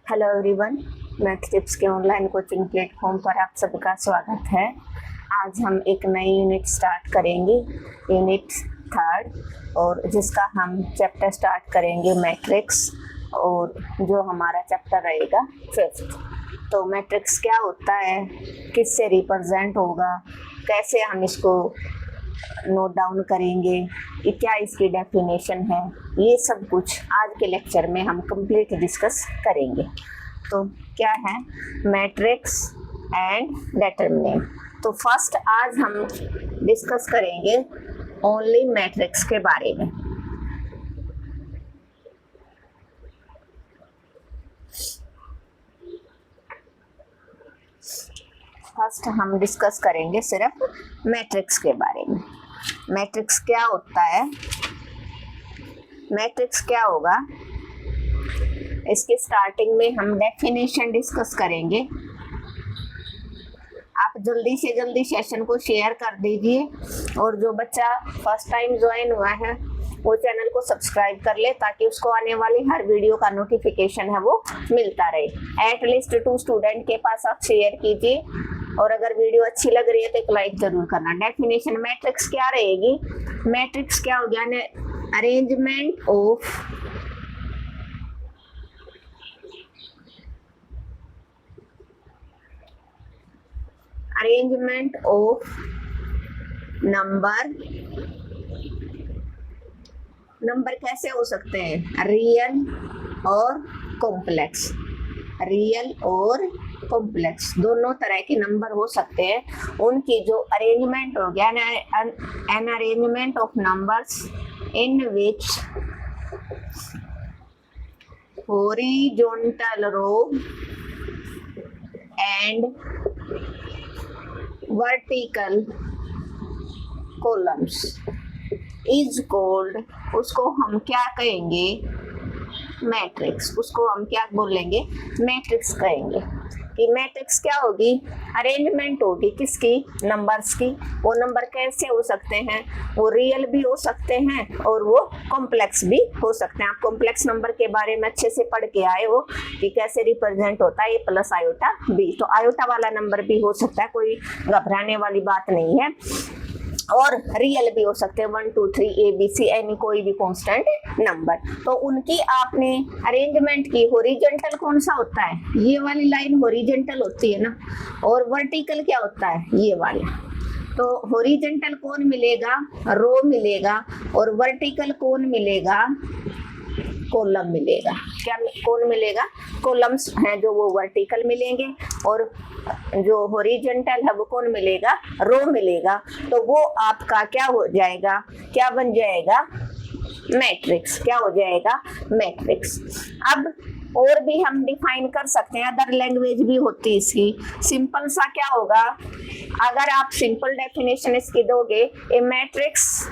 Hello everyone, math tips के online coaching platform पर आप सबका स्वागत है। आज हम एक नई यूनिट स्टार्ट करेंगे, यूनिट थर्ड, और जिसका हम चैप्टर स्टार्ट करेंगे मैट्रिक्स, और जो हमारा चैप्टर रहेगा फिफ्थ। तो मैट्रिक्स क्या होता है, किससे रिप्रेजेंट होगा, कैसे हम इसको नोट डाउन करेंगे, ये क्या इसकी डेफिनेशन है, ये सब कुछ आज के लेक्चर में हम कंप्लीट डिस्कस करेंगे। तो क्या है मैट्रिक्स एंड डिटरमिनेंट। तो फर्स्ट आज हम डिस्कस करेंगे ओनली मैट्रिक्स के बारे में। फर्स्ट हम डिस्कस करेंगे सिर्फ मैट्रिक्स के बारे में। मैट्रिक्स क्या होता है, मैट्रिक्स क्या होगा, इसकी स्टार्टिंग में हम डेफिनेशन डिस्कस करेंगे। आप जल्दी से जल्दी सेशन को शेयर कर दीजिए, और जो बच्चा फर्स्ट टाइम ज्वाइन हुआ है वो चैनल को सब्सक्राइब कर ले, ताकि उसको आने वाली हर वीडियो का नोटिफिकेशन है वो मिलता रहे। एटलीस्ट 2 स्टूडेंट के पास आप शेयर कीजिए, और अगर वीडियो अच्छी लग रही है तो एक लाइक जरूर करना। डेफिनेशन मैट्रिक्स क्या रहेगी, मैट्रिक्स क्या हो गया, अरेंजमेंट ऑफ नंबर कैसे हो सकते हैं, रियल और कॉम्प्लेक्स। रियल और कॉम्प्लेक्स दोनों तरह के नंबर हो सकते हैं, उनकी जो अरेंजमेंट हो गया, an arrangement of numbers in which horizontal row and vertical columns is called, उसको हम क्या कहेंगे, मैट्रिक्स। उसको हम क्या बोलेंगे, मैट्रिक्स कहेंगे। कि मैट्रिक्स क्या होगी, अरेंजमेंट होगी किसकी, नंबर्स की। वो नंबर कैसे हो सकते हैं, वो रियल भी हो सकते हैं और वो कॉम्प्लेक्स भी हो सकते हैं। आप कॉम्प्लेक्स नंबर के बारे में अच्छे से पढ़ के आए हो कि कैसे रिप्रेजेंट होता है, ए प्लस आयोटा बी। तो आयोटा वाला नंबर भी हो सकता है, कोई घबराने वाली बात नहीं है। और रियल भी हो सकते हैं, 1 2 3 ABC, एनी कोई भी कांस्टेंट नंबर। तो उनकी आपने अरेंजमेंट की। हॉरिजॉन्टल कौन सा होता है, ये वाली लाइन हॉरिजॉन्टल होती है ना, और वर्टिकल क्या होता है, ये वाला। तो हॉरिजॉन्टल कौन मिलेगा, रो मिलेगा, और वर्टिकल कौन मिलेगा, कॉलम मिलेगा। क्या कौन मिलेगा, कॉलम्स हैं जो वो वर्टिकल मिलेंगे, और जो हॉरिजॉन्टल है वो कौन मिलेगा, रो मिलेगा। तो वो आपका क्या हो जाएगा, क्या बन जाएगा, मैट्रिक्स। क्या हो जाएगा, मैट्रिक्स। अब और भी हम डिफाइन कर सकते हैं, अदर लैंग्वेज भी होती है इसकी। सिंपल सा क्या होगा, अगर आप सिंपल डेफिनेशन इसकी दोगे, a matrix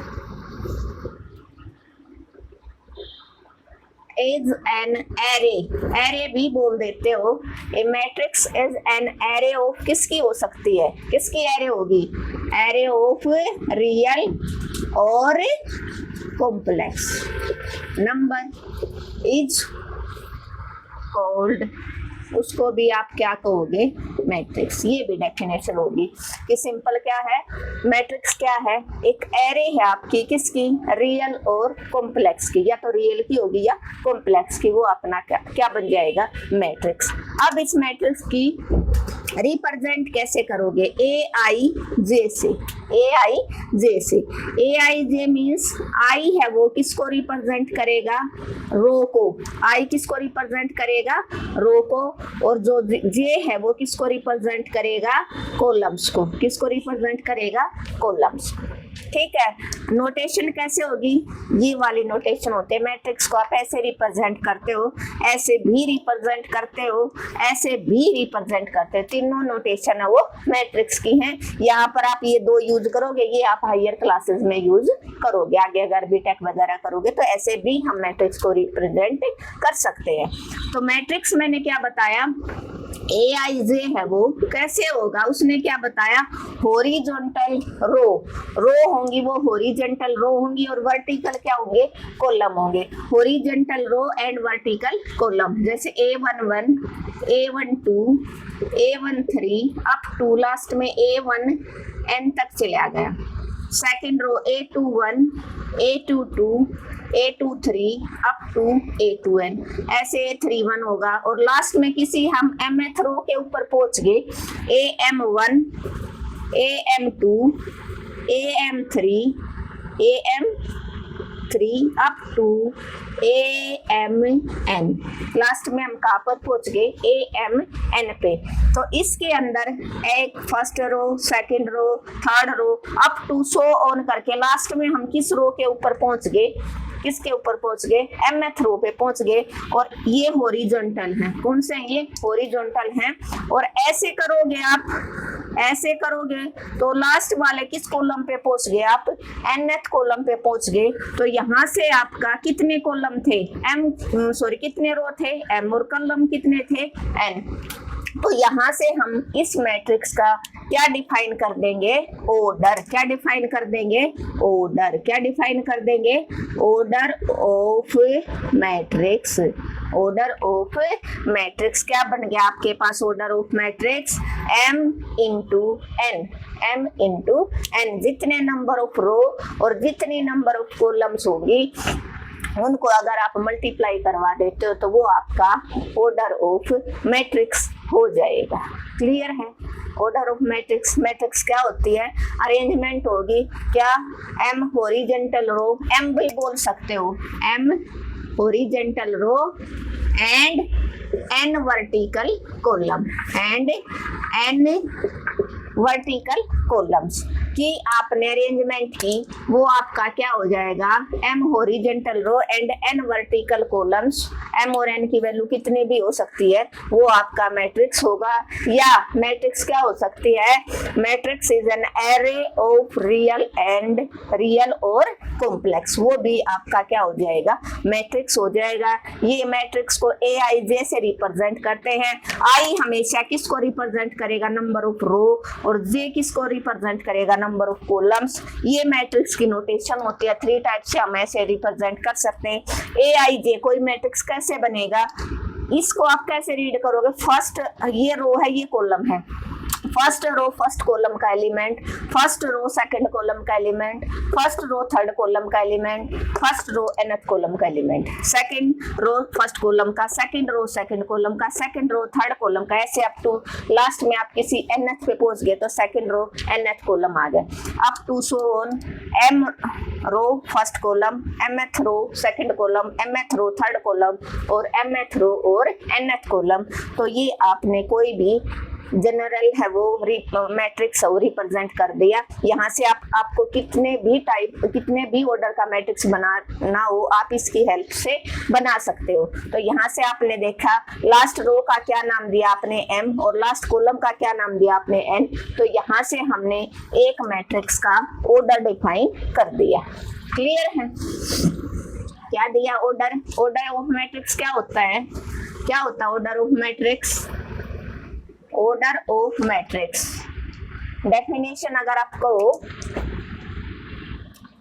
is an array, array भी बोल देते हो। A matrix is an array of, किसकी हो सकती है, किसकी एरे होगी, एरे ऑफ रियल और कॉम्प्लेक्स नंबर इज कॉल्ड, उसको भी आप क्या कहोगे, मैट्रिक्स। ये भी डेफिनेशन होगी कि सिंपल क्या है, मैट्रिक्स क्या है, एक एरे है आपकी, किसकी, रियल और कॉम्प्लेक्स की। या तो रियल की होगी या कॉम्प्लेक्स की, वो अपना क्या बन जाएगा, मैट्रिक्स। अब इस मैट्रिक्स की रिप्रेजेंट कैसे करोगे, AIJ से। AIJ से, AIJ मीन्स आई है वो किसको रिप्रेजेंट करेगा, रो को। आई किसको रिप्रेजेंट करेगा, रो को, और जो जे है वो किसको रिप्रेजेंट करेगा, कॉलम्स को। किसको रिप्रेजेंट करेगा, कॉलम्स। ठीक है, नोटेशन कैसे होगी, ये वाली नोटेशन होते हैं। मैट्रिक्स को आप ऐसे रिप्रेजेंट करते हो, ऐसे भी रिप्रेजेंट करते हो, ऐसे भी रिप्रेजेंट करते हो। तीनों नोटेशन है वो मैट्रिक्स की हैं। यहाँ पर आप ये 2 यूज करोगे, ये आप हायर क्लासेस में यूज करोगे। आगे अगर बीटेक वगैरह करोगे तो ऐसे भी हम मैट्रिक्स को रिप्रेजेंट कर सकते हैं। तो मैट्रिक्स मैंने क्या बताया, ए आई जे है वो कैसे होगा, उसने क्या बताया, हॉरिजॉन्टल रो, रो होंगी वो हॉरिजॉन्टल रो होंगी और वर्टिकल क्या होंगे, कॉलम होंगे, horizontal row and vertical column. जैसे A11, A12, A13 up to last में A1 N तक चला गया। Second row A21, A22, A23 up to A2N, ऐसे A31 होगा और लास्ट में किसी हम mth रो के ऊपर पहुंच गए, AM1, AM2, AM3, AM3 up to AMN, last में हम कहाँ पर पहुंच गए, AMN पे। तो इसके अंदर एक first row, second row, third row up to so on करके लास्ट में हम किस रो के ऊपर पहुंच गए, किसके ऊपर पहुंच गए, mth रो पे पहुंच गए और ये हॉरिजॉन्टल है। कौन से हैं ये, हॉरिजॉन्टल हैं। और ऐसे करोगे आप, ऐसे करोगे तो लास्ट वाले किस कॉलम पे पहुंच गए आप, nth कॉलम पे पहुंच गए। तो यहाँ से आपका कितने कॉलम थे, कितने रो थे, m, और कॉलम कितने थे, n। तो यहाँ से हम इस मैट्रिक्स का क्या डिफाइन कर देंगे, ऑर्डर। क्या डिफाइन कर देंगे, ऑर्डर। क्या डिफाइन कर देंगे, order of matrix. Order of matrix क्या बन गया आपके पास, order of matrix m into n, m into n। जितने नंबर ऑफ रो और जितनी नंबर ऑफ कॉलम्स होगी उनको अगर आप मल्टीप्लाई करवा देते हो तो वो आपका ऑर्डर ऑफ मैट्रिक्स हो जाएगा। क्लियर है, ऑर्डर ऑफ मैट्रिक्स। मैट्रिक्स क्या होती है, अरेंजमेंट होगी क्या, m हॉरिजॉन्टल रो, m भी बोल सकते हो, m horizontal row and n vertical column, and n vertical columns की आपने अरेंजमेंट की, वो आपका क्या हो जाएगा, m horizontal row and n vertical columns. m और n की वैल्यू कितनी भी हो सकती है, वो आपका मैट्रिक्स होगा। या मैट्रिक्स क्या हो सकती है, matrix is an array of real and real और कॉम्प्लेक्स, वो भी आपका क्या हो जाएगा, मैट्रिक्स हो जाएगा। ये मैट्रिक्स को aij से रिप्रेजेंट करते हैं। i हमेशा किसको रिप्रेजेंट करेगा, नंबर ऑफ रो, और j किसको रिप्रेजेंट करेगा, नंबर ऑफ कॉलम्स। ये मैट्रिक्स की नोटेशन होती है, 3 टाइप से हम ऐसे रिप्रेजेंट कर सकते हैं। aij कोई मैट्रिक्स कैसे बनेगा, इसको आप कैसे रीड करोगे, फर्स्ट ये रो है, ये कॉलम है, फर्स्ट रो फर्स्ट कॉलम का element, first row second column का element, first row third column का element, first row nth column का element, second row first column का, सेकंड रो सेकंड कॉलम का, सेकंड रो थर्ड कॉलम का, ऐसे up to last में आप किसी nth पे पहुंच गए तो सेकंड रो nth कॉलम आ गए, up to so on m row first column, mth row second column, mth row third column और mth रो और nth कॉलम। तो ये आपने कोई भी जनरल है वो मैट्रिक्स वो रिप्रेजेंट कर दिया। यहाँ से आपको कितने भी ऑर्डर का मैट्रिक्स बनाना हो आप इसकी हेल्प से बना सकते हो। तो यहाँ से आपने देखा लास्ट रो का क्या नाम दिया आपने m और लास्ट कॉलम का क्या नाम दिया आपने n। तो यहाँ से हमने एक मैट्रिक्स का ऑर्डर डिफाइन कर दिया। क्लियर है, क्या दिया ऑर्डर, ऑर्डर ऑफ मैट्रिक्स क्या होता है, क्या होता है order of matrix, order of matrix definition अगर आपको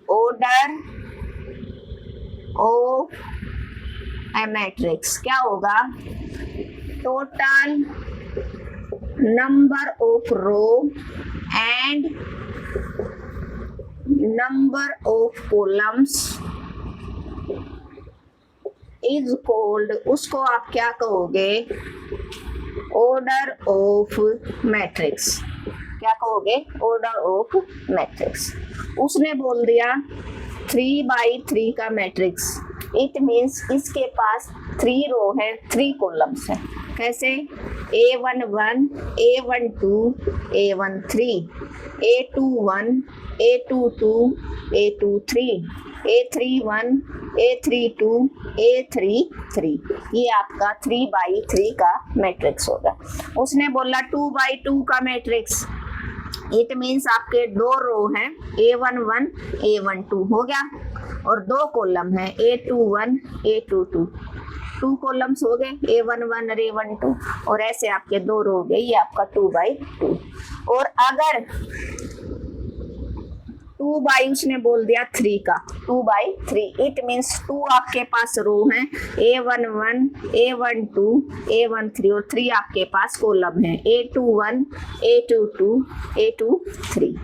ऑर्डर ऑफ ए मैट्रिक्स क्या होगा, total number of row and number of columns is called, उसको आप क्या कहोगे, ऑर्डर ऑफ मैट्रिक्स। क्या कहोगे, ऑर्डर ऑफ मैट्रिक्स। उसने बोल दिया 3x3 का मैट्रिक्स, इट मीन्स इसके पास 3 रो है 3 कॉलम्स है। कैसे, A11, A12, A13, A21, A22, A23, A31, A32, A33, ये आपका 3x3 का मैट्रिक्स होगा। उसने बोला 2x2 का मैट्रिक्स, इट मीन्स आपके 2 रो हैं A11, A12 हो गया और 2 कॉलम है A21, A22। 2 कॉलम्स हो गए, A11 A12, और ऐसे आपके 2 रो हो गए, ये आपका 2/2। और अगर 2/, उसने बोल दिया 3 का, 2/3, इट मीन्स 2 आपके पास रो हैं, A11 A12 A13, और 3 आपके पास कॉलम है, A21 A22 A23।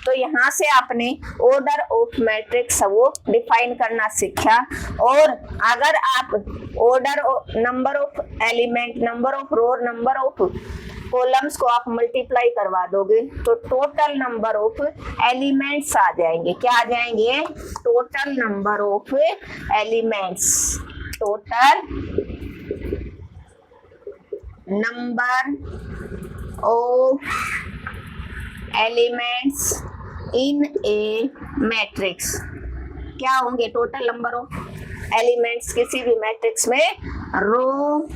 तो यहाँ से आपने ऑर्डर ऑफ मैट्रिक्स वो डिफाइन करना सीखा। और अगर आप order number of element, number of row, number of columns को आप मल्टीप्लाई करवा दोगे तो टोटल नंबर ऑफ एलिमेंट्स आ जाएंगे। क्या आ जाएंगे? Total number of elements, total number of elements in a matrix. क्या होंगे? टोटल नंबर ऑफ एलिमेंट्स किसी भी मैट्रिक्स में, row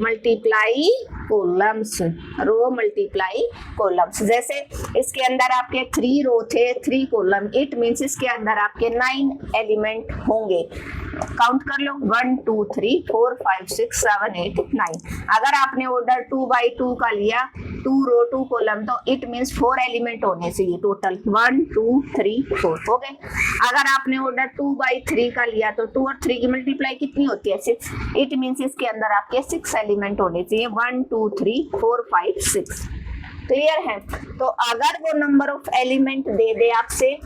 multiply columns, row multiply columns. जैसे इसके अंदर आपके 3 रो थे 3 कॉलम, इट मीन्स इसके अंदर आपके 9 एलिमेंट होंगे। काउंट कर लो, 1 2 3 4 5 6 7 8 9। अगर आपने ऑर्डर 2/2 का लिया, 2 रो 2 कॉलम, तो इट मीन्स 4 एलिमेंट होने चाहिए टोटल, 1 2 3 4 हो गए। अगर आपने ऑर्डर 2/3 का लिया तो 2 और 3 की मल्टीप्लाई कितनी होती है? 6, इट मीन्स इसके अंदर आपके 6 एलिमेंट होने चाहिए, 1 2 3 4 5 6। क्लियर है? तो अगर वो नंबर ऑफ एलिमेंट दे दे आपसे,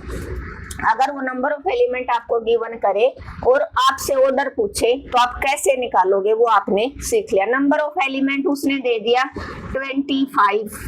अगर वो नंबर ऑफ एलिमेंट आपको गिवन करे और आपसे ऑर्डर पूछे तो आप कैसे निकालोगे वो आपने सीख लिया। नंबर ऑफ एलिमेंट उसने दे दिया 25,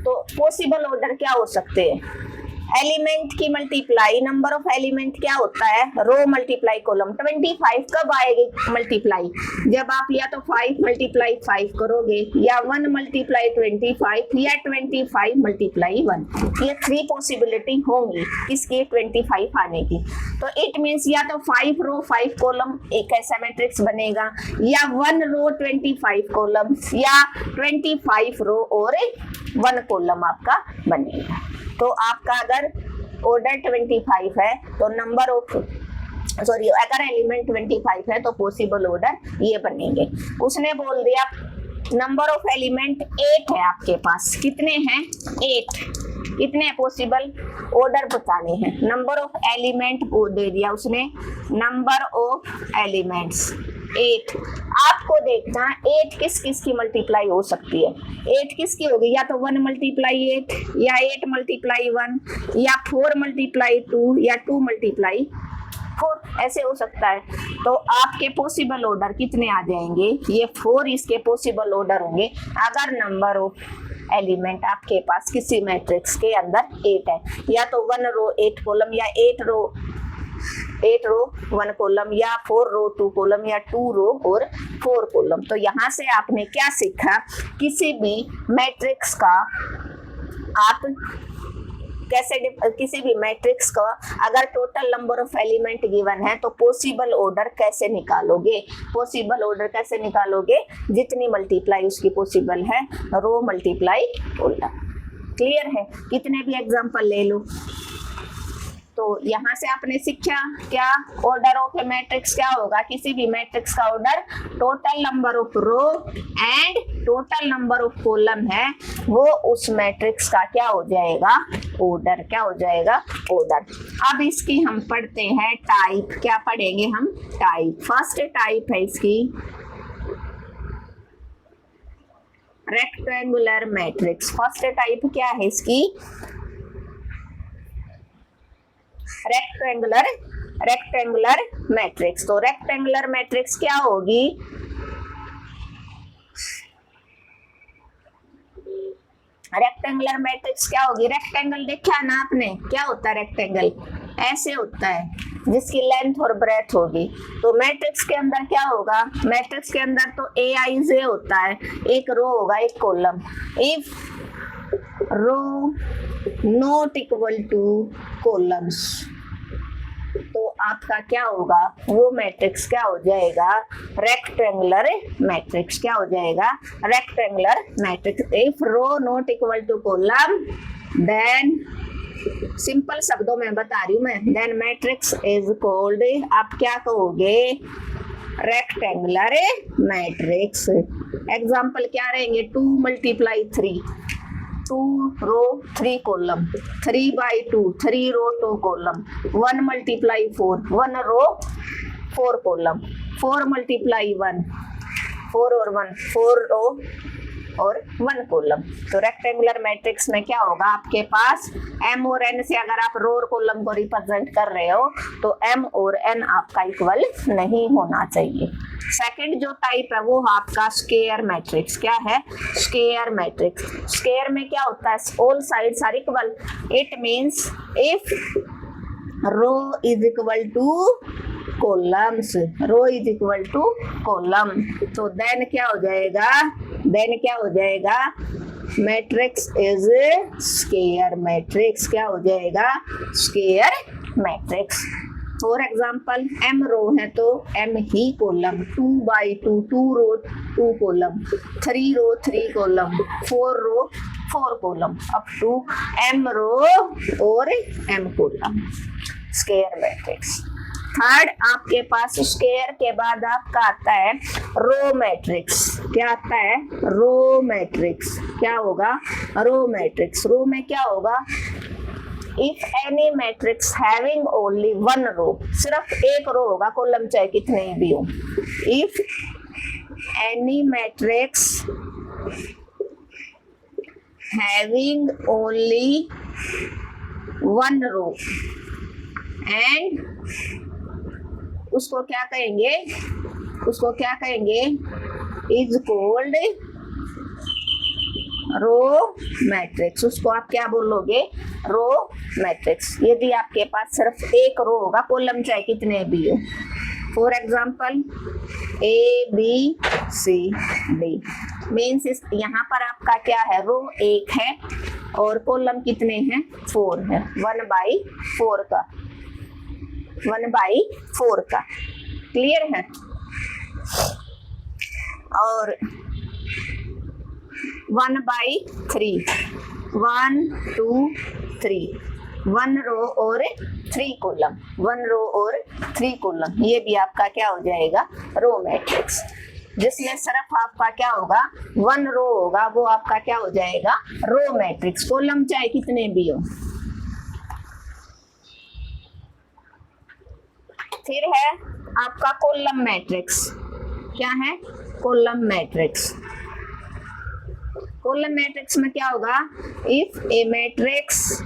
तो पॉसिबल ऑर्डर क्या हो सकते हैं? एलिमेंट की मल्टीप्लाई, नंबर ऑफ एलिमेंट क्या होता है? Row multiply column. 25 कब आएगी मल्टीप्लाई? जब आप या तो 5 मल्टीप्लाई 5 करोगे, या 1 मल्टीप्लाई 25, या 25 मल्टीप्लाई 1। ये 3 पॉसिबिलिटी होंगी इसकी 25 आने की। तो इट मीन्स या तो 5 रो 5 कॉलम एक ऐसा मैट्रिक्स बनेगा, या 1 रो 25 कॉलम, या 25 रो और 1 कॉलम आपका बनेगा। तो आपका अगर ऑर्डर 25 है तो नंबर ऑफ अगर एलिमेंट 25 है तो पॉसिबल ऑर्डर ये बनेंगे। उसने बोल दिया नंबर ऑफ एलिमेंट 8 है आपके पास, कितने हैं? 8। कितने पॉसिबल ऑर्डर बताने हैं? नंबर ऑफ एलिमेंट को दे दिया उसने, नंबर ऑफ एलिमेंट्स 8। आपको देखना 8 किस किस की मल्टीप्लाई हो सकती है। 8 किसकी होगी? या तो 1 मल्टीप्लाई 8, या 8 मल्टीप्लाई 1, या 4 मल्टीप्लाई 2, या 2 मल्टीप्लाई 4, ऐसे हो सकता है। तो आपके पॉसिबल ऑर्डर कितने आ जाएंगे? ये 4 इसके पॉसिबल ऑर्डर होंगे अगर नंबर ऑफ एलिमेंट आपके पास किसी मैट्रिक्स के अंदर 8 है। या तो 1 रो 8 कॉलम, या 8 रो 1 कॉलम, या 4 रो 2 कॉलम, या 2 रो और 4 कॉलम। तो यहाँ से आपने क्या सीखा? किसी भी मैट्रिक्स का आप कैसे, किसी भी मैट्रिक्स का अगर total number of element given है तो पॉसिबल ऑर्डर कैसे निकालोगे? पॉसिबल ऑर्डर कैसे निकालोगे? जितनी मल्टीप्लाई उसकी पॉसिबल है, रो मल्टीप्लाई ऑर्डर। क्लियर है? कितने भी एग्जांपल ले लो। तो यहाँ से आपने सीखा क्या? ऑर्डर ऑफ ए मैट्रिक्स क्या होगा? किसी भी मैट्रिक्स का order total number of row and total number of column है, वो उस मैट्रिक्स का क्या हो जाएगा? ऑर्डर। क्या हो जाएगा? ऑर्डर। अब इसकी हम पढ़ते हैं टाइप। क्या पढ़ेंगे हम? टाइप। फर्स्ट टाइप है इसकी रेक्टेंगुलर मैट्रिक्स। फर्स्ट टाइप क्या है इसकी? Rectangular matrix. तो रेक्टेंगुलर मैट्रिक्स क्या होगी? रेक्टेंगुलर मैट्रिक्स क्या होगी? रेक्टेंगल देखा ना आपने, क्या होता है रेक्टेंगल? ऐसे होता है, जिसकी लेंथ और ब्रेथ होगी। तो मैट्रिक्स के अंदर क्या होगा? मैट्रिक्स के अंदर तो Aij होता है, एक रो होगा एक column. If row not equal to columns, तो आपका क्या होगा? वो मैट्रिक्स क्या हो जाएगा? Rectangular matrix. क्या हो जाएगा? Rectangular matrix. If row not equal to column, then simple शब्दों में बता रही हूं मैं, देन मैट्रिक्स इज कॉल्ड, आप क्या कहोगे? Rectangular matrix. एग्जाम्पल क्या रहेंगे, 2 × 3, 2 रो 3 कॉलम, 3/2, 3 रो 2 कॉलम, 1 × 4, 1 रो 4 कॉलम, 4 × 1, 4 और 1, 4 रो और 1 कॉलम। तो रेक्टेंगुलर मैट्रिक्स में क्या होगा, आपके पास m और n से अगर आप रो और कॉलम को रिप्रेजेंट कर रहे हो तो m और n आपका इक्वल नहीं होना चाहिए। सेकंड जो टाइप है वो आपका स्क्वायर मैट्रिक्स। क्या है, स्क्वायर मैट्रिक्स। स्क्वायर में क्या होता है, all sides are equal. It means if row is equal to columns, row is equal to column, तो देन क्या हो जाएगा, मैट्रिक्स इज स्क्वायर मैट्रिक्स। क्या हो जाएगा, square matrix. For example m row है तो m ही column, 2/2, 2 row 2 column, 3 row 3 column, 4 row 4 column, up to m row और m column, square matrix. Third आपके पास स्क्वायर के बाद आपका आता है रो मैट्रिक्स। क्या आता है, रो मैट्रिक्स। क्या होगा, रो मैट्रिक्स। रो में क्या होगा, if any matrix having only 1 row, सिर्फ एक रो होगा, कॉलम चाहे कितने भी हो। If any matrix having only 1 row and उसको क्या कहेंगे, इज कॉल्ड रो मैट्रिक्स। उसको आप क्या बोलोगे, रो मैट्रिक्स। यदि आपके पास सिर्फ एक रो होगा, कॉलम चाहे कितने भी हो। फॉर एग्जाम्पल ABCD मीन्स यहाँ पर आपका क्या है, रो 1 है और कॉलम कितने हैं, 4 है, 1/4 का, 1/4 का। क्लियर है। और 1/3, 1 2 3, 1 रो और 3 कॉलम, 1 रो और 3 कॉलम, ये भी आपका क्या हो जाएगा, रो मैट्रिक्स। जिसमें सिर्फ आपका क्या होगा, 1 रो होगा, वो आपका क्या हो जाएगा, रो मैट्रिक्स। कॉलम चाहे कितने भी हो। फिर है आपका कॉलम मैट्रिक्स। क्या है, कॉलम मैट्रिक्स। कॉलम मैट्रिक्स में क्या होगा, if A matrix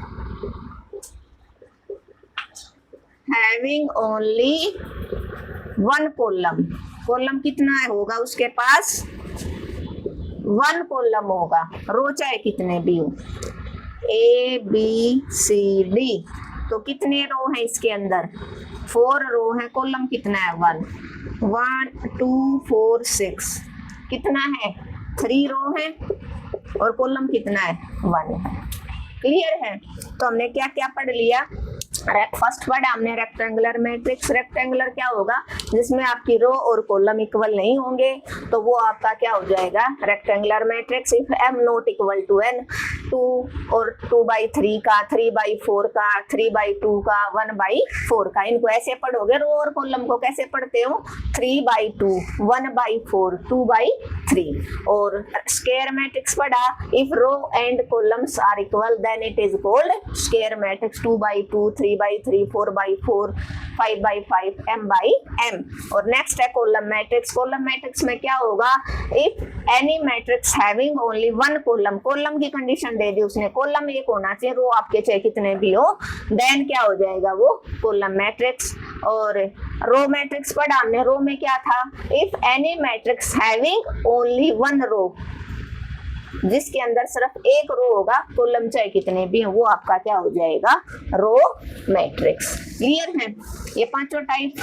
having only 1 column, column कितना है होगा उसके पास, 1 कॉलम होगा, रो चाहे कितने भी हो। ABCD तो कितने रो है इसके अंदर, 4 रो है, कॉलम कितना है, 1 2 4 6, कितना है, 3 रो है और कॉलम कितना है, 1 है। क्लियर है। तो हमने क्या क्या पढ़ लिया, फर्स्ट पढ़ा हमने रेक्टेंगुलर मैट्रिक्स। रेक्टेंगुलर क्या होगा, जिसमें आपकी रो और कॉलम इक्वल नहीं होंगे, तो वो आपका क्या हो जाएगा, rectangular matrix. If m not equal to n, 2 और 2/3 का, 3/4 का, 3/2 का, 1/4 का, इनको ऐसे पढ़ोगे। रो और कॉलम को कैसे पढ़ते हो, 3/2, 1/4, 2/3। और स्क्वायर मैट्रिक्स पढ़ा, if row and columns are equal then it is called square matrix. 2/2, 3/3, 4/4, 5/5, m/m। और नेक्स्ट है कॉलम मैट्रिक्स। कॉलम मैट्रिक्स में क्या होगा, if any matrix having only 1 column, column की कंडीशन दे दी उसने, कॉलम 1 होना चाहिए, रो आपके चाहे कितने भी हो, देन क्या हो जाएगा वो कॉलम मैट्रिक्स। और रो मैट्रिक्स पढ़ा हमने, रो में क्या था, if any matrix having only 1 रो, जिसके अंदर सिर्फ एक रो होगा, कॉलम चाहे कितने भी हो, वो आपका क्या हो जाएगा, रो मैट्रिक्स। क्लियर है। ये पांचों टाइप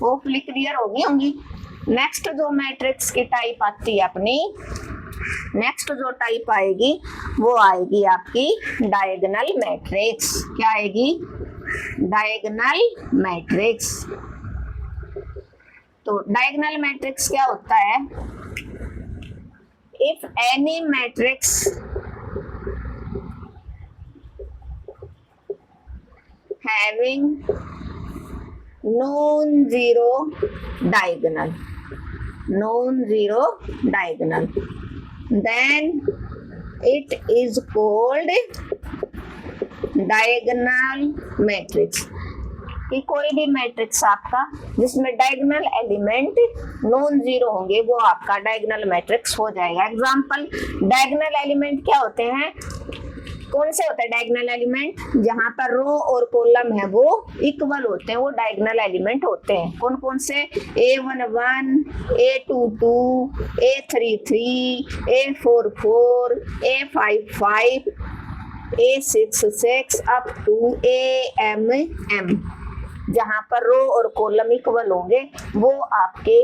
होपफुली क्लियर होंगी। नेक्स्ट जो मैट्रिक्स की टाइप आती है अपनी, नेक्स्ट जो टाइप आएगी वो आएगी आपकी डायगोनल मैट्रिक्स। क्या आएगी, डायगोनल मैट्रिक्स। तो डायगोनल मैट्रिक्स क्या होता है, if any matrix having non-zero diagonal, non-zero diagonal, then it is called diagonal matrix। कि कोई भी मैट्रिक्स आपका जिसमें डायगोनल एलिमेंट नॉन जीरो होंगे वो आपका डायगोनल मैट्रिक्स हो जाएगा। एग्जांपल, डायगोनल एलिमेंट क्या होते हैं, कौन से होते हैं डायगोनल एलिमेंट, जहां पर रो और कॉलम है वो इक्वल होते हैं, वो डायगोनल एलिमेंट होते हैं। कौन कौन से, A11, A22, A33, A44, A55, A66 up to AMM, जहां पर रो और कॉलम इक्वल होंगे वो आपके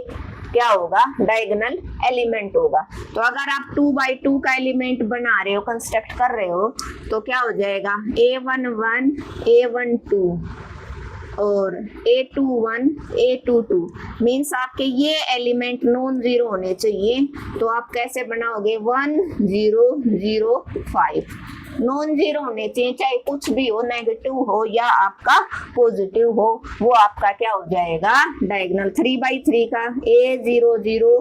क्या होगा, डायगोनल एलिमेंट होगा। तो अगर आप 2 by 2 का एलिमेंट बना रहे हो, कंस्ट्रक्ट कर रहे हो, तो क्या हो जाएगा, A11, A12 और A21, A22, मीन्स आपके ये एलिमेंट नॉन जीरो होने चाहिए। तो आप कैसे बनाओगे, 1 0 0 5 नॉन जीरो होने चाहिए, चाहे कुछ भी हो, नेगेटिव हो या आपका पॉजिटिव हो, वो आपका क्या हो जाएगा, डायगोनल। 3 by 3 का A0 0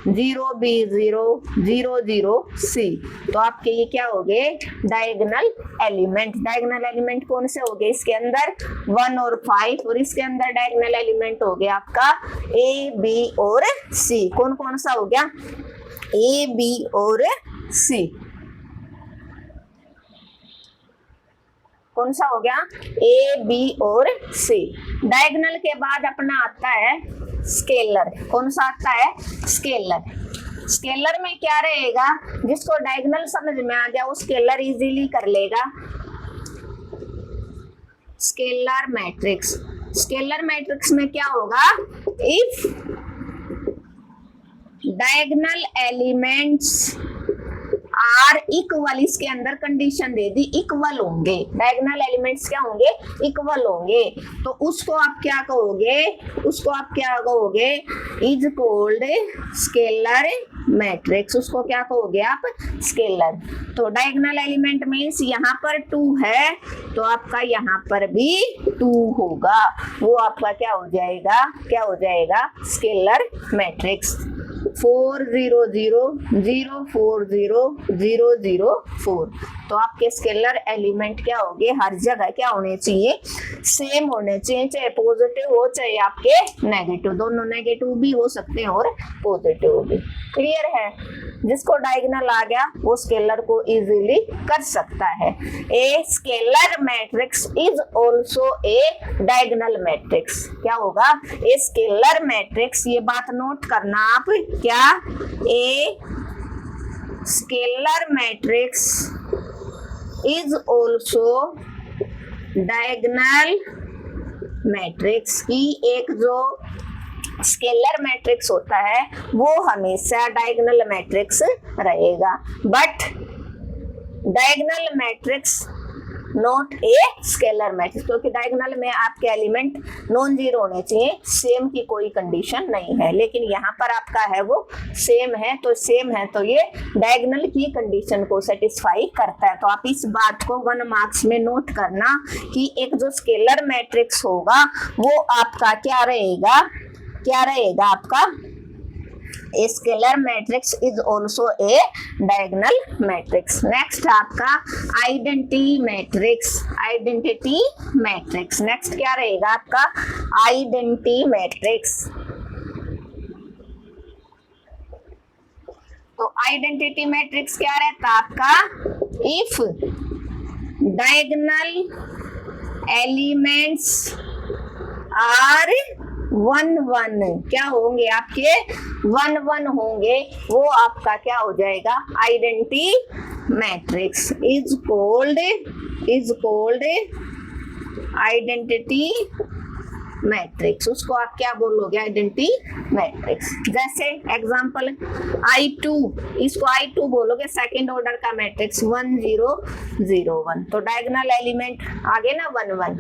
0 B 0 0 0 C, तो आपके ये क्या हो गए, डायगोनल एलिमेंट। डायगोनल एलिमेंट कौन से हो गए, इसके अंदर 1 और 5, और इसके अंदर डायगोनल एलिमेंट हो गया आपका A B और C। कौन कौन सा हो गया, A B और C, कौन सा हो गया, A B और C। डायगोनल के बाद अपना आता है स्केलर। कौन सा आता है, स्केलर। स्केलर में क्या रहेगा, जिसको डायगोनल समझ में आ गया वो स्केलर इजीली कर लेगा। स्केलर मैट्रिक्स, स्केलर मैट्रिक्स में क्या होगा, if diagonal elements are equal, इसके अंदर कंडीशन दे दी इक्वल होंगे, डायगोनल एलिमेंट्स क्या होंगे, इक्वल होंगे, तो उसको आप क्या कहोगे, उसको आप क्या कहोगे, इज कॉल्ड स्केलर मैट्रिक्स। उसको क्या कहोगे आप, स्केलर। तो डायगोनल एलिमेंट मीन्स यहाँ पर 2 है तो आपका यहाँ पर भी 2 होगा, वो आपका क्या हो जाएगा, क्या हो जाएगा, स्केलर मैट्रिक्स। 4 0 0 0 4 0 0 0 4, तो आपके स्केलर एलिमेंट क्या होंगे, हर जगह क्या होने चाहिए, सेम होने चाहिए, चाहे पॉजिटिव हो चाहे आपके नेगेटिव, दोनों नेगेटिव भी हो सकते हैं और पॉजिटिव भी। क्लियर है, जिसको डायगोनल आ गया वो स्केलर को इजीली कर सकता है। A scalar matrix is also a diagonal matrix. क्या होगा, ए स्केलर मैट्रिक्स, ये बात नोट करना आप, क्या, a scalar matrix is also diagonal matrix. की एक जो स्केलर मैट्रिक्स होता है वो हमेशा डायगोनल मैट्रिक्स रहेगा, but diagonal matrix not a scalar matrix, क्योंकि डायगोनल में आपके एलिमेंट नॉन जीरो होने चाहिए, सेम की कोई कंडीशन नहीं है, लेकिन यहाँ पर आपका है वो सेम है, तो सेम है तो ये डायगोनल की कंडीशन को सेटिस्फाई करता है। तो आप इस बात को 1 मार्क्स में नोट करना कि एक जो स्केलर मैट्रिक्स होगा वो आपका क्या रहेगा, क्या रहेगा आपका, A scalar matrix is also a diagonal matrix। Next आपका identity matrix, identity matrix. Next क्या रहेगा आपका, आइडेंटिटी मैट्रिक्स। तो आइडेंटिटी मैट्रिक्स क्या रहता है आपका, इफ डायगोनल एलिमेंट्स आर 1 1, क्या होंगे आपके 1 1 होंगे, वो आपका क्या हो जाएगा, identity matrix. Is called identity matrix. उसको आप क्या बोलोगे, आइडेंटिटी मैट्रिक्स। जैसे एग्जांपल I2, इसको I2 बोलोगे, सेकंड ऑर्डर का मैट्रिक्स 1 0 0 1, तो डायगोनल एलिमेंट आगे ना 1 1।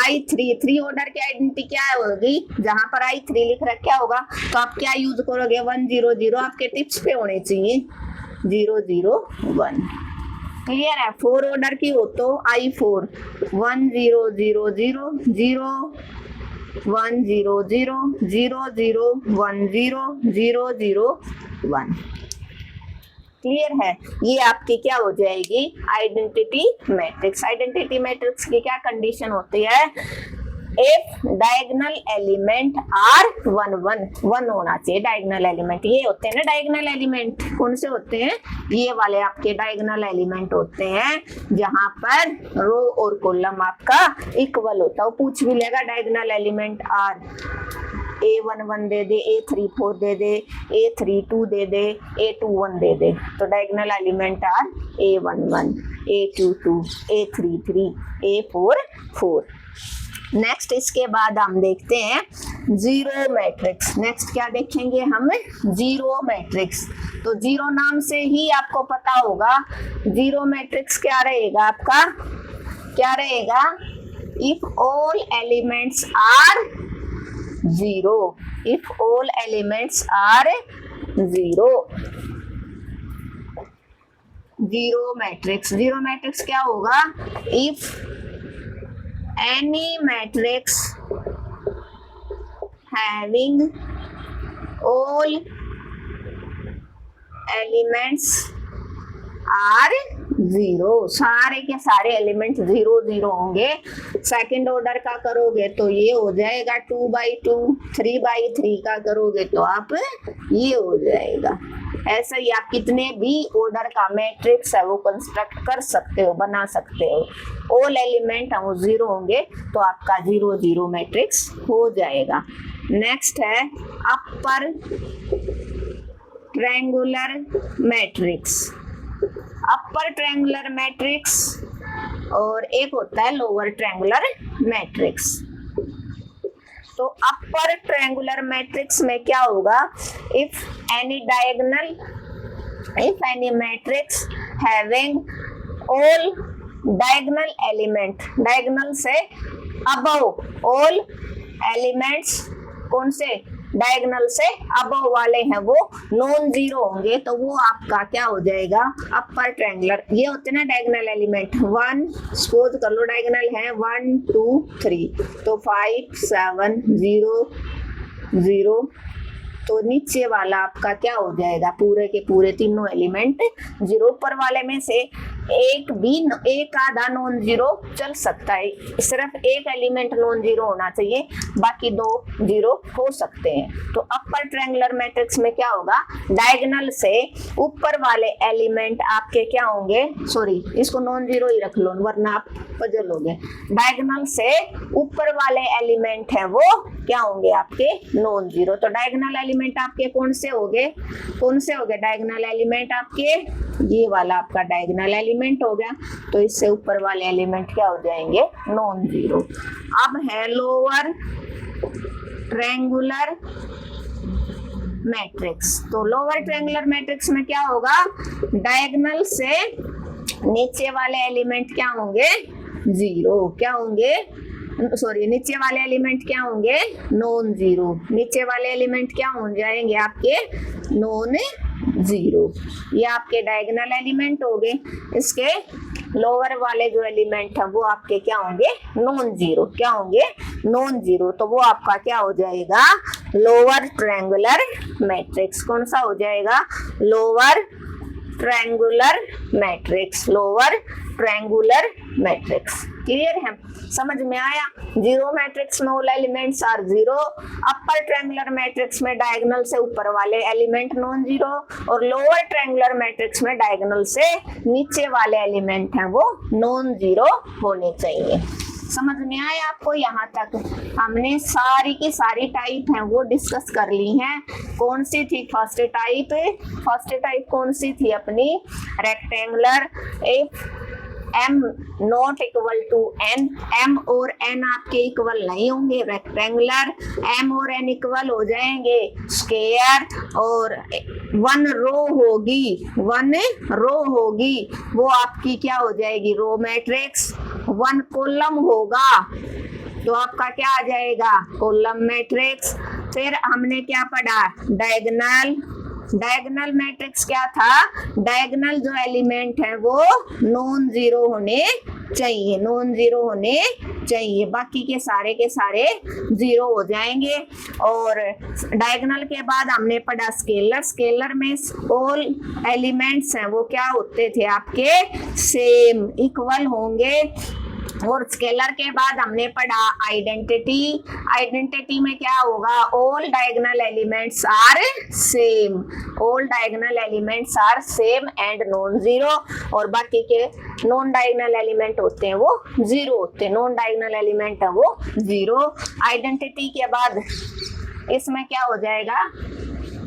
I3, 3 ऑर्डर की आइडेंटिटी क्या होगी, जहां पर I3 लिख रखा क्या होगा, तो आप क्या यूज करोगे, 1 0 0, आपके टिप्स पे होने चाहिए 0 0 1। क्लियर है। 4 ऑर्डर की हो तो I4 1 0 0 0 0 1 0 0 0 0 1 0 0 0 1। क्लियर है? ये आपकी क्या हो जाएगी? Identity matrix. आइडेंटिटी मैट्रिक्स की क्या कंडीशन होती है? इफ डायगोनल एलिमेंट आर 1 1 1 होना चाहिए डायगोनल एलिमेंट। ये होते हैं ना डायगोनल एलिमेंट, कौन से होते हैं? ये वाले आपके डायगोनल एलिमेंट होते हैं जहां पर रो और कॉलम आपका इक्वल होता है। वो पूछ भी लेगा डायगोनल एलिमेंट आर, A1 1 दे दे, A3 4 दे दे, A3 2 दे दे, A2 1 दे दे, तो diagonal element are A1 1, A2 2, A3 3, A4 4। Next इसके बाद हम देखते हैं जीरो मैट्रिक्स। नेक्स्ट क्या देखेंगे हम? Zero matrix. तो जीरो नाम से ही आपको पता होगा जीरो मैट्रिक्स क्या रहेगा आपका? क्या रहेगा? If all elements are zero, if all elements are zero. Zero matrix, zero matrix क्या होगा? इफ any matrix having all elements are zero, सारे के सारे एलिमेंट जीरो जीरो होंगे। सेकंड ऑर्डर का करोगे तो ये हो जाएगा 2/2, 3/3 का करोगे तो आप ये हो जाएगा। ऐसा ही आप कितने भी ऑर्डर का मैट्रिक्स है वो कंस्ट्रक्ट कर सकते हो, बना सकते हो। ऑल एलिमेंट वो जीरो होंगे तो आपका 0 0 मैट्रिक्स हो जाएगा। नेक्स्ट है अपर ट्रायंगुलर मैट्रिक्स। अपर ट्रायंगुलर मैट्रिक्स और एक होता है लोअर ट्रायंगुलर मैट्रिक्स। तो अपर ट्रायंगुलर मैट्रिक्स में क्या होगा? If any diagonal, if any matrix having all diagonal element, diagonal से अबव ऑल एलिमेंट्स, कौन से? डायगोनल से अबव वाले हैं वो नॉन जीरो होंगे, तो वो आपका क्या हो जाएगा? Upper triangular. ये होते हैं ना डायगोनल एलिमेंट, 1 सपोज कर लो डायगोनल है 1 2 3, तो 5 7 0 0, तो नीचे वाला आपका क्या हो जाएगा? पूरे के पूरे तीनों एलिमेंट जीरो। ऊपर वाले में से एक आधा नॉन जीरो चल सकता है, सिर्फ एक एलिमेंट नॉन जीरो होना चाहिए, बाकी 2 जीरो हो सकते हैं। तो अपर ट्रायंगुलर मैट्रिक्स में क्या होगा? डायगोनल से ऊपर वाले एलिमेंट आपके क्या होंगे? सॉरी, इसको नॉन जीरो ही रख लो वरना आप पजल हो गए। डायगोनल से ऊपर वाले एलिमेंट है वो क्या होंगे? आपके नॉन जीरो। तो डायगोनल एलिमेंट आपके कौन से होंगे? कौन से होंगे डायगोनल एलिमेंट आपके? ये वाला आपका डायगोनल एलिमेंट हो गया, तो इससे ऊपर वाले एलिमेंट क्या हो जाएंगे? Non zero. अब है लोअर ट्रायंगुलर मैट्रिक्स। तो लोअर ट्रायंगुलर मैट्रिक्स में क्या होगा? डायगोनल से नीचे वाले एलिमेंट क्या होंगे? जीरो। क्या होंगे? सॉरी, नीचे वाले एलिमेंट क्या होंगे? Non zero. नीचे वाले एलिमेंट क्या हो जाएंगे आपके? Non zero. ये आपके डायगोनल एलिमेंट हो गए। इसके लोअर वाले जो एलिमेंट है वो आपके क्या होंगे? Non zero. क्या होंगे? Non zero. तो वो आपका क्या हो जाएगा? Lower triangular matrix. कौन सा हो जाएगा? Lower triangular matrix. Lower triangular matrix. Clear है? समझ में आया? जीरो मैट्रिक्स में all elements are zero, upper triangular matrix में डायगोनल से ऊपर वाले एलिमेंट नॉन जीरो, और लोअर ट्रायंगुलर मैट्रिक्स में डायगोनल से नीचे वाले एलिमेंट हैं वो नॉन जीरो होने चाहिए। समझ में आया आपको? यहाँ तक हमने सारी की सारी टाइप हैं वो डिस्कस कर ली हैं। कौन सी थी फर्स्ट टाइप? फर्स्ट टाइप कौन सी थी अपनी? Rectangular. If m not equal to n, m और n आपके इक्वल नहीं होंगे। रेक्टेंगुलर m और n इक्वल हो जाएंगे। स्क्वायर और 1 रो होगी, 1 रो होगी, वो आपकी क्या हो जाएगी? Row matrix. 1 कॉलम होगा तो आपका क्या आ जाएगा? Column matrix. फिर हमने क्या पढ़ा? डायगोनल। डायगोनल मैट्रिक्स क्या था? डायगोनल जो एलिमेंट है वो नॉन जीरो होने चाहिए, नॉन जीरो होने चाहिए, बाकी के सारे जीरो हो जाएंगे। और डायगोनल के बाद हमने पढ़ा स्केलर, स्केलर में ऑल एलिमेंट्स हैं वो क्या होते थे आपके, सेम, इक्वल होंगे। और स्केलर के बाद हमने पढ़ा आइडेंटिटी, आइडेंटिटी में क्या होगा, all diagonal elements are same, all diagonal elements are same and non zero, और बाकी के नॉन डायगोनल एलिमेंट होते हैं वो जीरो होते हैं, नॉन डायगोनल एलिमेंट है वो जीरो। आइडेंटिटी के बाद इसमें क्या हो जाएगा,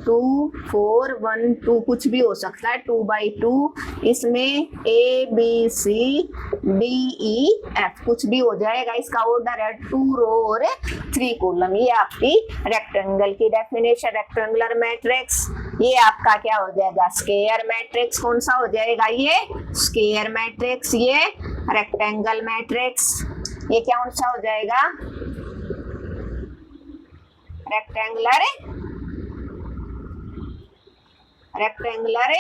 2 4 1 2 कुछ भी हो सकता है, 2/2, इसमें ABCDEF कुछ भी हो जाएगा। इसका ऑर्डर है 2 रो और 3 कॉलम। ये आपकी रेक्टेंगल की डेफिनेशन, रेक्टेंगुलर मैट्रिक्स। ये आपका क्या हो जाएगा, स्क्वायर मैट्रिक्स। कौन सा हो जाएगा, ये स्क्वायर मैट्रिक्स, ये रेक्टेंगल मैट्रिक्स। ये क्या कौन सा हो जाएगा, रेक्टेंगुलर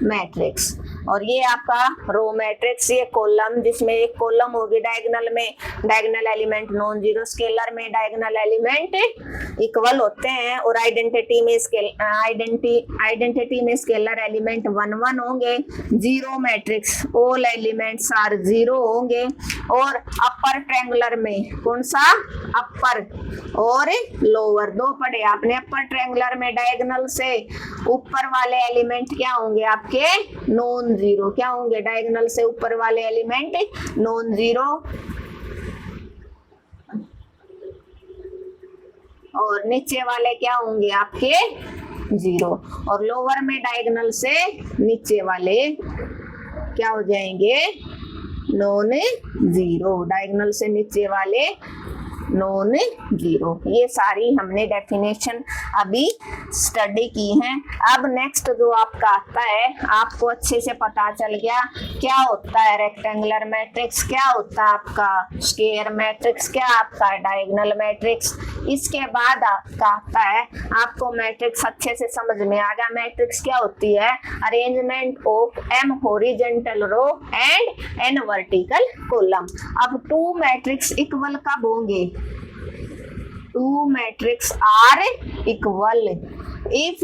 मैट्रिक्स। और ये आपका रो मैट्रिक्स, ये कॉलम, जिसमें एक कॉलम होगी डायगोनल में, diagonal element non zero, scalar में डायगोनल एलिमेंट इक्वल होते हैं। और आइडेंटिटी में स्केलर एलिमेंट 1 1 होंगे। Zero matrix, all elements are zero होंगे। और अपर ट्रायंगुलर में कौन सा, अपर और लोअर, दो पढ़े आपने। अपर ट्रायंगुलर में डायगोनल से ऊपर वाले एलिमेंट क्या होंगे आपके, नॉन जीरो। क्या होंगे, डायगोनल से ऊपर वाले एलिमेंट नॉन जीरो। और नीचे वाले क्या होंगे आपके, जीरो। और लोअर में डायगोनल से नीचे वाले क्या हो जाएंगे, नॉन जीरो। डायगोनल से नीचे वाले नॉन जीरो। ये सारी हमने डेफिनेशन अभी स्टडी की है। अब नेक्स्ट जो आपका आता है, आपको अच्छे से पता चल गया क्या होता है रेक्टेंगुलर मैट्रिक्स, क्या होता है आपका स्क्वायर मैट्रिक्स, क्या आपका डायगोनल मैट्रिक्स। इसके बाद आपका आता है, आपको मैट्रिक्स अच्छे से समझ में आ गया। मैट्रिक्स क्या होती है, arrangement of m horizontal row and n vertical column. अब 2 मैट्रिक्स इक्वल कब होंगे, 2 matrix are equal if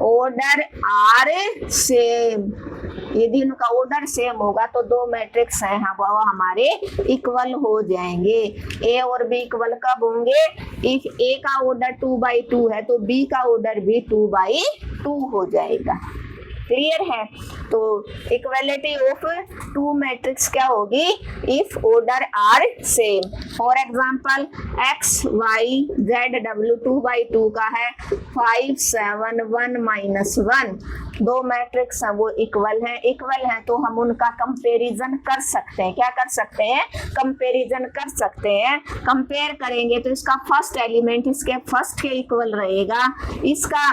order are same। यदि उनका ऑर्डर सेम होगा तो 2 मैट्रिक्स हैं वो हमारे इक्वल हो जाएंगे। ए और बी इक्वल कब होंगे, इफ ए का ऑर्डर 2/2 है तो बी का ऑर्डर भी 2/2 हो जाएगा। क्लियर है। तो इक्वालिटी ऑफ 2 मैट्रिक्स क्या होगी, if order are same. For example x y z w 2/2 का है, 5 7 1 -1। 2 मैट्रिक्स हैं वो इक्वल हैं तो हम उनका कंपैरिजन कर सकते हैं। क्या कर सकते हैं, कंपैरिजन कर सकते हैं। कंपेयर करेंगे तो इसका फर्स्ट एलिमेंट इसके फर्स्ट के इक्वल रहेगा, इसका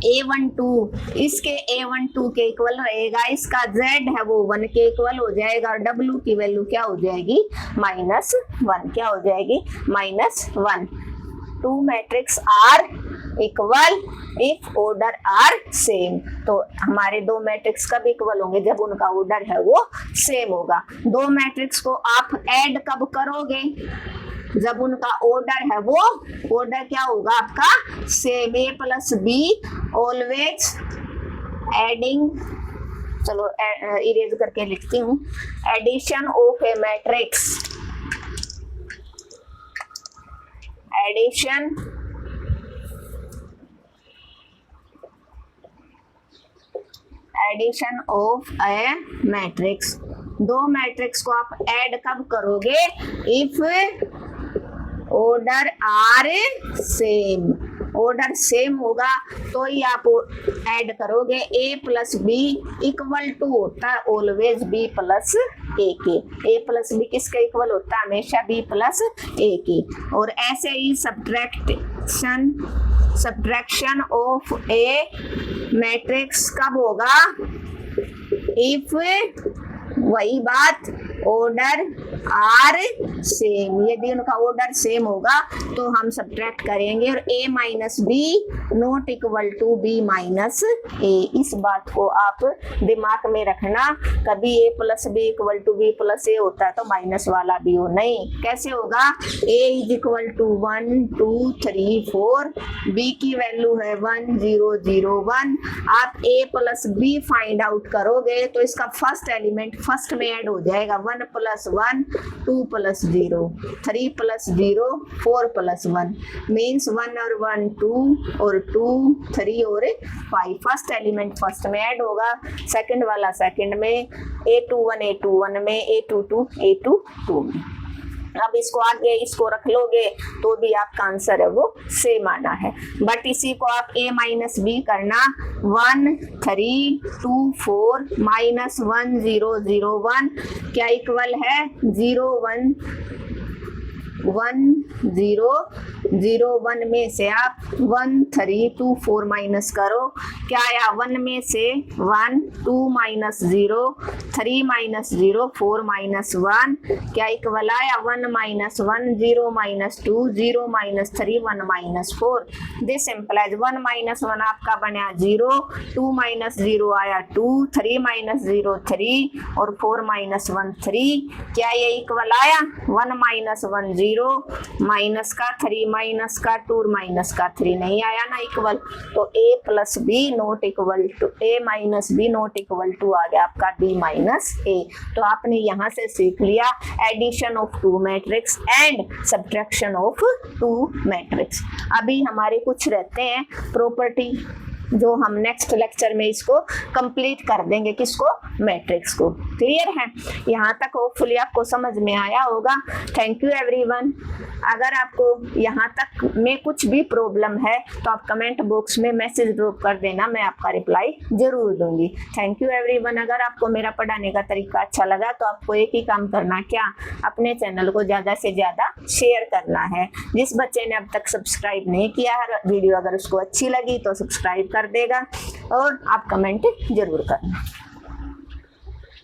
A12 इसके A12 के इक्वल रहेगा, इसका Z है वो 1 के इक्वल हो जाएगा और W की वैल्यू क्या हो जाएगी, -1। क्या हो जाएगी, -1। 2 matrix are equal if order are same. तो हमारे 2 मैट्रिक्स कब इक्वल होंगे, जब उनका ऑर्डर है वो सेम होगा। 2 मैट्रिक्स को आप ऐड कब करोगे, जब उनका ऑर्डर है वो ऑर्डर क्या होगा आपका, same. A + B always adding, चलो इरेज करके लिखती हूँ, addition of a matrix, addition of a matrix. 2 matrix को आप ऐड कब करोगे, if order are same. Order same होगा तो ही आप ऐड करोगे। A + B = होता है ऑलवेज B + A के। A + B किसके इक्वल होता है, हमेशा B + A के। और ऐसे ही सब्ट्रैक्शन ऑफ ए मैट्रिक्स कब होगा, इफ वही बात ऑर्डर आर सेम, यदि उनका ऑर्डर सेम होगा तो हम सब्ट्रैक्ट करेंगे और a minus B not equal to b minus A. इस बात को आप दिमाग में रखना, कभी a plus B equal to B plus A होता है तो माइनस वाला भी हो, नहीं कैसे होगा, a is equal to 1 2 3 4, b की वैल्यू है 1 0 0 1। आप a plus B find out करोगे तो इसका फर्स्ट एलिमेंट फर्स्ट में ऐड हो जाएगा, 1 plus 1 2 plus 0 3 plus 0 4 plus 1 means 1 और 1 2 और 2 3 और 5। फर्स्ट एलिमेंट फर्स्ट में ऐड होगा, सेकंड वाला सेकंड में, a21 में, a22 a22 में। अब इसको आगे इसको रख लोगे तो भी आपका आंसर है वो सेम आना है, बट इसी को आप a माइनस बी करना, 1 3 2 4 माइनस 1 0 0 1 क्या इक्वल है 0 1 1 0 0 1 में से आप 1 3 2 4 माइनस करो, क्या आया 1 में से 1 2 माइनस 0 3 माइनस 0 4 माइनस 1 क्या इक्वल आया 1 minus 1 0 minus 2 0 minus 3 1 minus 4। This implies 1 minus 1 आपका बना 0, 2 माइनस 0 आया 2, 3 माइनस 0 3 और 4 माइनस 1 3, क्या ये इक्वल आया 1 माइनस 1 0 माइनस का 3 माइनस का 2 माइनस का 3 नहीं आया ना इक्वल, तो a plus B not equal to a minus B not equal to आ गया आपका b माइनस a। तो आपने यहाँ से सीख लिया addition of two matrix and subtraction of two matrix. अभी हमारे कुछ रहते हैं प्रॉपर्टी जो हम नेक्स्ट लेक्चर में इसको कंप्लीट कर देंगे, किसको, मैट्रिक्स को। क्लियर है, यहाँ तक होपफुली आपको समझ में आया होगा। Thank you everyone. अगर आपको यहाँ तक में कुछ भी प्रॉब्लम है तो आप कमेंट बॉक्स में मैसेज ड्रॉप कर देना, मैं आपका रिप्लाई जरूर दूंगी। Thank you everyone. अगर आपको मेरा पढ़ाने का तरीका अच्छा लगा तो आपको एक ही काम करना, क्या, अपने चैनल को ज़्यादा से ज़्यादा शेयर करना है। जिस बच्चे ने अब तक सब्सक्राइब नहीं किया है, वीडियो अगर उसको अच्छी लगी तो सब्सक्राइब कर देगा और आप कमेंट जरूर करना।